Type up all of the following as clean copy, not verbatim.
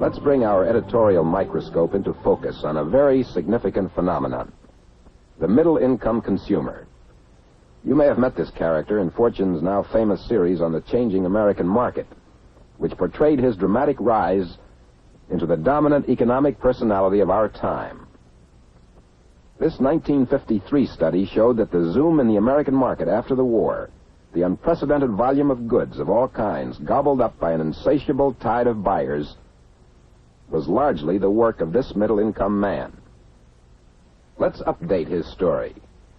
Let's bring our editorial microscope into focus on a very significant phenomenon: the middle-income consumer. You may have met this character in Fortune's now famous series on the changing American market, which portrayed his dramatic rise into the dominant economic personality of our time. This 1953 study showed that the zoom in the American market after the war, the unprecedented volume of goods of all kinds gobbled up by an insatiable tide of buyers, was largely the work of this middle-income man. Let's update his story,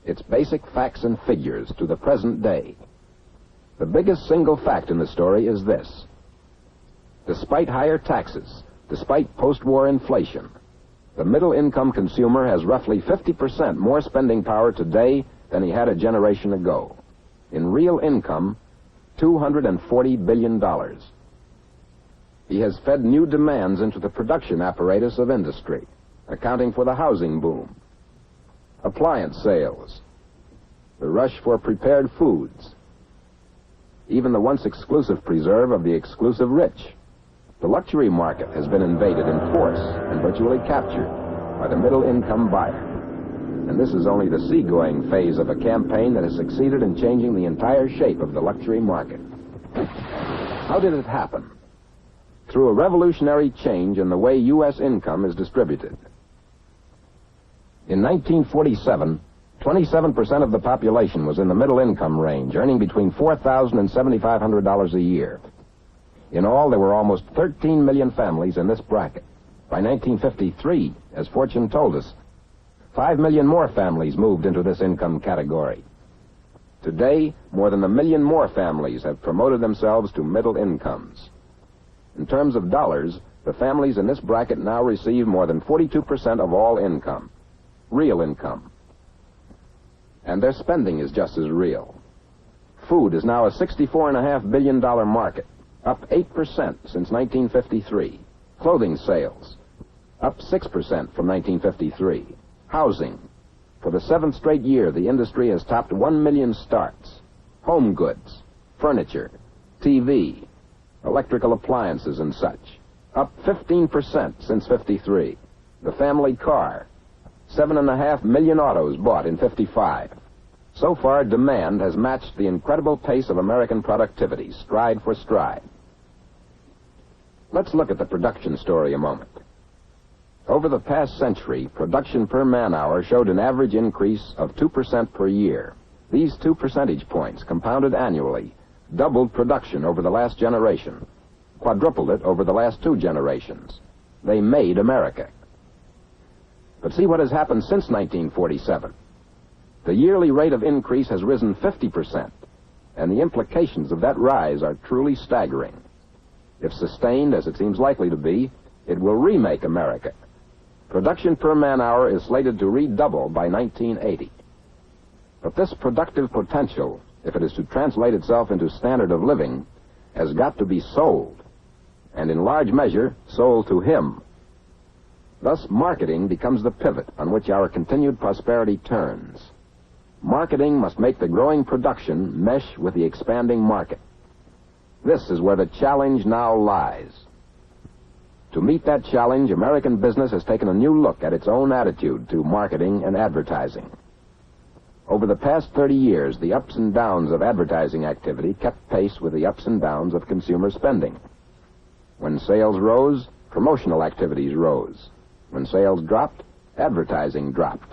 its basic facts and figures, to the present day. The biggest single fact in the story is this: despite higher taxes, despite post-war inflation, the middle-income consumer has roughly 50% more spending power today than he had a generation ago. In real income, $240 billion. He has fed new demands into the production apparatus of industry, accounting for the housing boom, appliance sales, the rush for prepared foods, even the once exclusive preserve of the exclusive rich. The luxury market has been invaded in force and virtually captured by the middle-income buyer. And this is only the seagoing phase of a campaign that has succeeded in changing the entire shape of the luxury market. How did it happen? Through a revolutionary change in the way U.S. income is distributed. In 1947, 27% of the population was in the middle-income range, earning between $4,000 and $7,500 a year. In all, there were almost 13 million families in this bracket. By 1953, as Fortune told us, 5 million more families moved into this income category. Today, more than 1 million more families have promoted themselves to middle incomes. In terms of dollars, the families in this bracket now receive more than 42% of all income, real income. And their spending is just as real. Food is now a $64.5 billion market, up 8% since 1953. Clothing sales, up 6% from 1953. Housing, for the 7th straight year, the industry has topped 1 million starts. Home goods, furniture, TV, electrical appliances and such, up 15% since 53. The family car, 7.5 million autos bought in 55. So far, demand has matched the incredible pace of American productivity, stride for stride. Let's look at the production story a moment. Over the past century, production per man-hour showed an average increase of 2% per year. These 2 percentage points, compounded annually, doubled production over the last generation, quadrupled it over the last 2 generations. They made America. But see what has happened since 1947. The yearly rate of increase has risen 50%, and the implications of that rise are truly staggering. If sustained, as it seems likely to be, it will remake America. Production per man-hour is slated to redouble by 1980. But this productive potential, if it is to translate itself into standard of living, has got to be sold, and in large measure, sold to him. Thus, marketing becomes the pivot on which our continued prosperity turns. Marketing must make the growing production mesh with the expanding market. This is where the challenge now lies. To meet that challenge, American business has taken a new look at its own attitude to marketing and advertising. Over the past 30 years, the ups and downs of advertising activity kept pace with the ups and downs of consumer spending. When sales rose, promotional activities rose. When sales dropped, advertising dropped.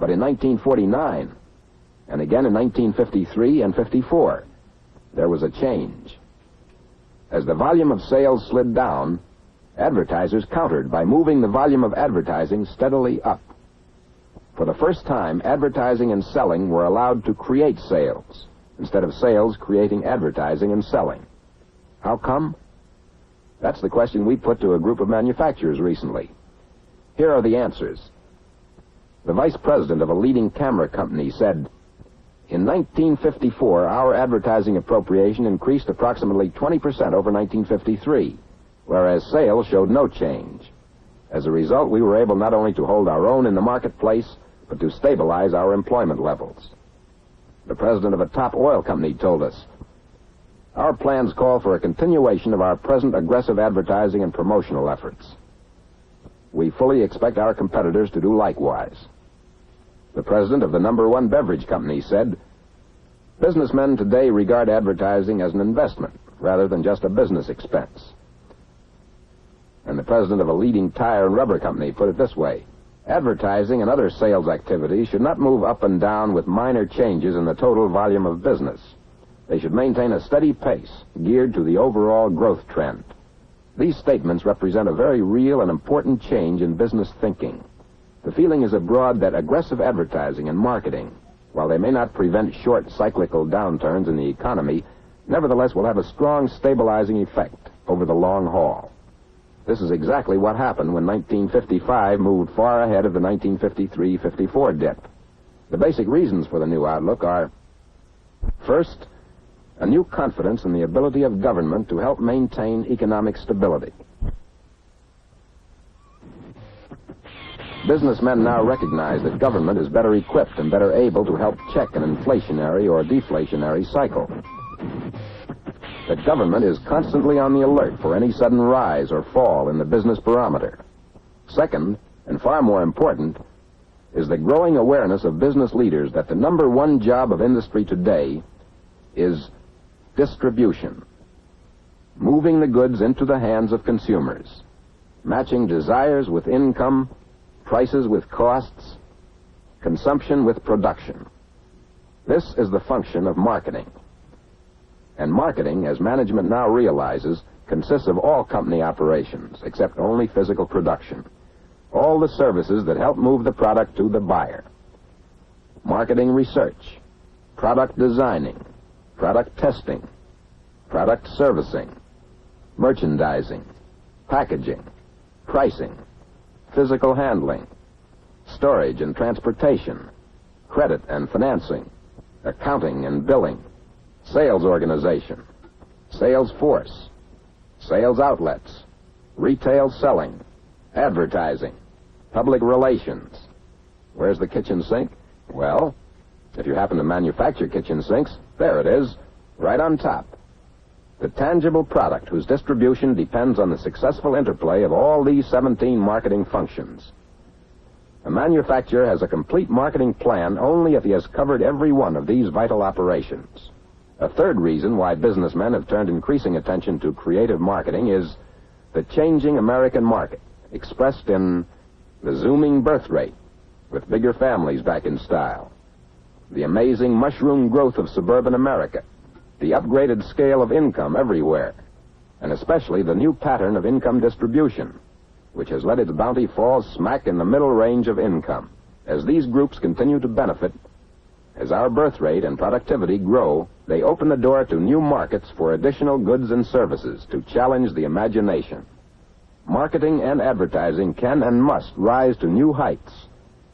But in 1949, and again in 1953 and 54, there was a change. As the volume of sales slid down, advertisers countered by moving the volume of advertising steadily up. For the first time, advertising and selling were allowed to create sales, instead of sales creating advertising and selling. How come? That's the question we put to a group of manufacturers recently. Here are the answers. The vice president of a leading camera company said, "In 1954, our advertising appropriation increased approximately 20% over 1953, whereas sales showed no change. As a result, we were able not only to hold our own in the marketplace, but to stabilize our employment levels." The president of a top oil company told us, Our plans call for a continuation of our present aggressive advertising and promotional efforts. We fully expect our competitors to do likewise. The president of the #1 beverage company said, "Businessmen today regard advertising as an investment rather than just a business expense." And the president of a leading tire and rubber company put it this way: "Advertising and other sales activities should not move up and down with minor changes in the total volume of business. They should maintain a steady pace geared to the overall growth trend." These statements represent a very real and important change in business thinking. The feeling is abroad that aggressive advertising and marketing, while they may not prevent short cyclical downturns in the economy, nevertheless will have a strong stabilizing effect over the long haul. This is exactly what happened when 1955 moved far ahead of the 1953-54 dip. The basic reasons for the new outlook are, first, a new confidence in the ability of government to help maintain economic stability. Businessmen now recognize that government is better equipped and better able to help check an inflationary or deflationary cycle. That government is constantly on the alert for any sudden rise or fall in the business barometer. Second, and far more important, is the growing awareness of business leaders that the #1 job of industry today is distribution. Moving the goods into the hands of consumers. Matching desires with income, prices with costs, consumption with production. This is the function of marketing. And marketing, as management now realizes, consists of all company operations, except only physical production. All the services that help move the product to the buyer. Marketing research, product designing, product testing, product servicing, merchandising, packaging, pricing, physical handling, storage and transportation, credit and financing, accounting and billing, sales organization, sales force, sales outlets, retail selling, advertising, public relations. Where's the kitchen sink? Well, if you happen to manufacture kitchen sinks, there it is, right on top. The tangible product whose distribution depends on the successful interplay of all these 17 marketing functions. A manufacturer has a complete marketing plan only if he has covered every one of these vital operations. A third reason why businessmen have turned increasing attention to creative marketing is the changing American market, expressed in the zooming birth rate, with bigger families back in style, the amazing mushroom growth of suburban America, the upgraded scale of income everywhere, and especially the new pattern of income distribution, which has let its bounty fall smack in the middle range of income. As these groups continue to benefit, as our birth rate and productivity grow, they open the door to new markets for additional goods and services to challenge the imagination. Marketing and advertising can and must rise to new heights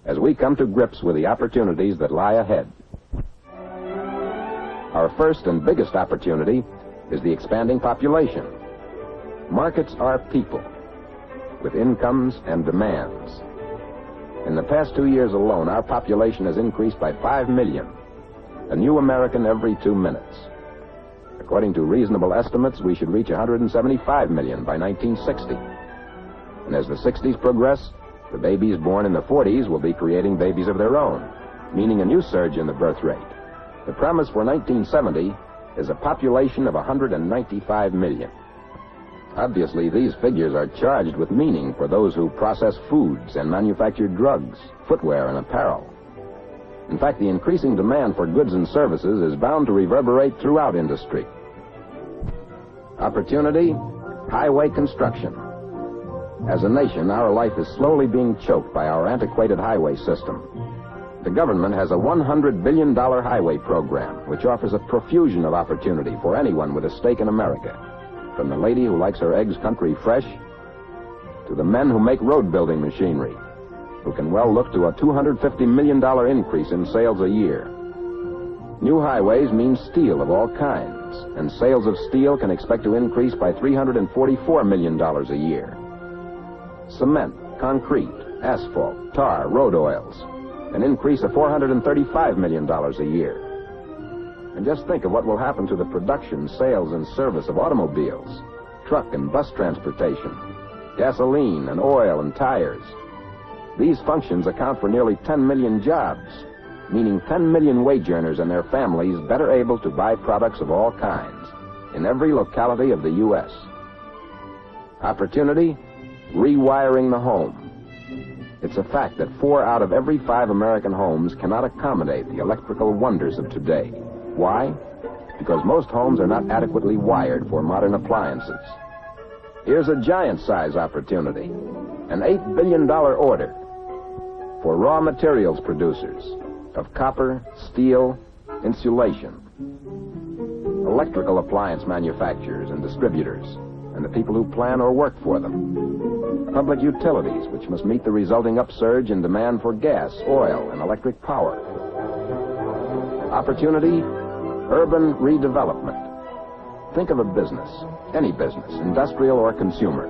as we come to grips with the opportunities that lie ahead. Our first and biggest opportunity is the expanding population. Markets are people, with incomes and demands. In the past 2 years alone, our population has increased by 5 million, a new American every 2 minutes. According to reasonable estimates, we should reach 175 million by 1960. And as the 60s progress, the babies born in the 40s will be creating babies of their own, meaning a new surge in the birth rate. The promise for 1970 is a population of 195 million. Obviously, these figures are charged with meaning for those who process foods and manufacture drugs, footwear, and apparel. In fact, the increasing demand for goods and services is bound to reverberate throughout industry. Opportunity, highway construction. As a nation, our life is slowly being choked by our antiquated highway system. The government has a $100 billion highway program, which offers a profusion of opportunity for anyone with a stake in America, from the lady who likes her eggs country fresh to the men who make road-building machinery, who can well look to a $250 million increase in sales a year. New highways mean steel of all kinds, and sales of steel can expect to increase by $344 million a year. Cement, concrete, asphalt, tar, road oils, an increase of $435 million a year. And just think of what will happen to the production, sales, and service of automobiles, truck and bus transportation, gasoline and oil and tires. These functions account for nearly 10 million jobs, meaning 10 million wage earners and their families better able to buy products of all kinds in every locality of the U.S. Opportunity? Rewiring the home. It's a fact that 4 out of every 5 American homes cannot accommodate the electrical wonders of today. Why? Because most homes are not adequately wired for modern appliances. Here's a giant-size opportunity, an $8 billion order for raw materials producers of copper, steel, insulation, electrical appliance manufacturers and distributors, and the people who plan or work for them, public utilities, which must meet the resulting upsurge in demand for gas, oil, and electric power. Opportunity, urban redevelopment. Think of a business, any business, industrial or consumer,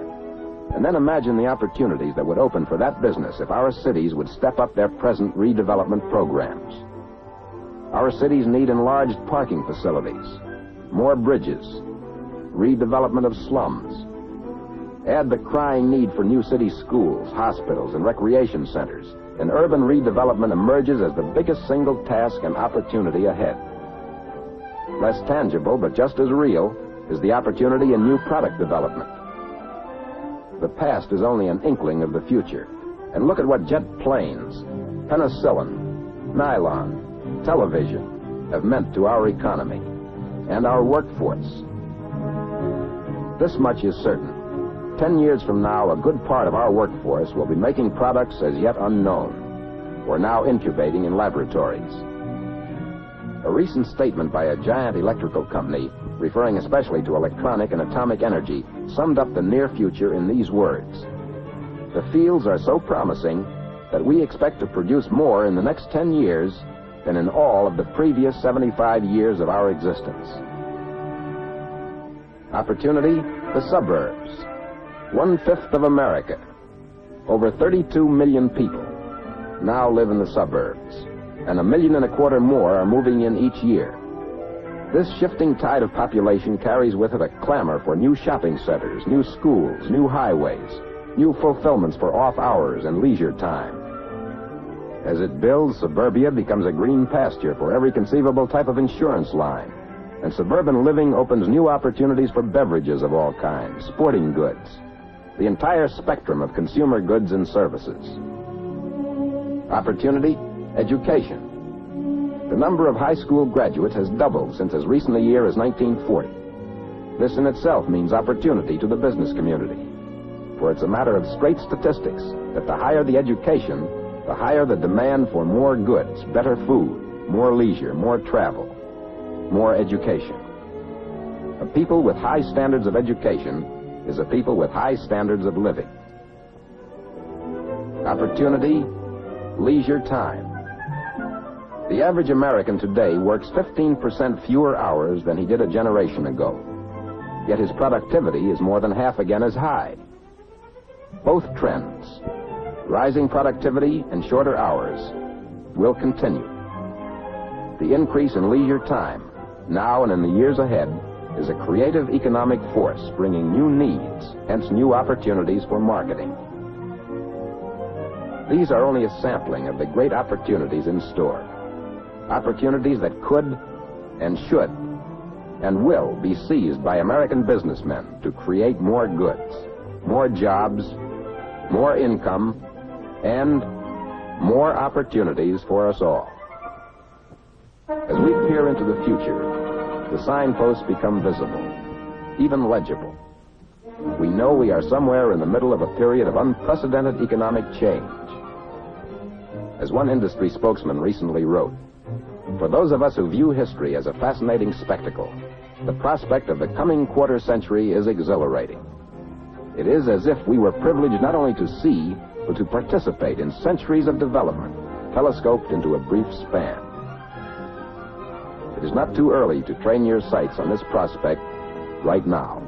and then imagine the opportunities that would open for that business if our cities would step up their present redevelopment programs. Our cities need enlarged parking facilities, more bridges, redevelopment of slums. Add the crying need for new city schools, hospitals, and recreation centers, and urban redevelopment emerges as the biggest single task and opportunity ahead. Less tangible, but just as real, is the opportunity in new product development. The past is only an inkling of the future. And look at what jet planes, penicillin, nylon, television have meant to our economy and our workforce. This much is certain. 10 years from now, a good part of our workforce will be making products as yet unknown or now incubating in laboratories. A recent statement by a giant electrical company, referring especially to electronic and atomic energy, summed up the near future in these words: "The fields are so promising that we expect to produce more in the next 10 years than in all of the previous 75 years of our existence." Opportunity, the suburbs. 1/5 of America, over 32 million people, now live in the suburbs, and 1.25 million more are moving in each year. This shifting tide of population carries with it a clamor for new shopping centers, new schools, new highways, new fulfillments for off hours and leisure time. As it builds, suburbia becomes a green pasture for every conceivable type of insurance line, and suburban living opens new opportunities for beverages of all kinds, sporting goods, the entire spectrum of consumer goods and services. Opportunity, education. The number of high school graduates has doubled since as recent a year as 1940. This in itself means opportunity to the business community, for it's a matter of straight statistics that the higher the education, the higher the demand for more goods, better food, more leisure, more travel, more education. A people with high standards of education is a people with high standards of living. Opportunity, leisure time. The average American today works 15% fewer hours than he did a generation ago, yet his productivity is more than half again as high. Both trends, rising productivity and shorter hours, will continue. The increase in leisure time, now and in the years ahead, is a creative economic force bringing new needs, hence new opportunities for marketing. These are only a sampling of the great opportunities in store. Opportunities that could and should and will be seized by American businessmen to create more goods, more jobs, more income, and more opportunities for us all. As we peer into the future, the signposts become visible, even legible. We know we are somewhere in the middle of a period of unprecedented economic change. As one industry spokesman recently wrote, "For those of us who view history as a fascinating spectacle, the prospect of the coming quarter century is exhilarating. It is as if we were privileged not only to see, but to participate in centuries of development, telescoped into a brief span." It is not too early to train your sights on this prospect right now.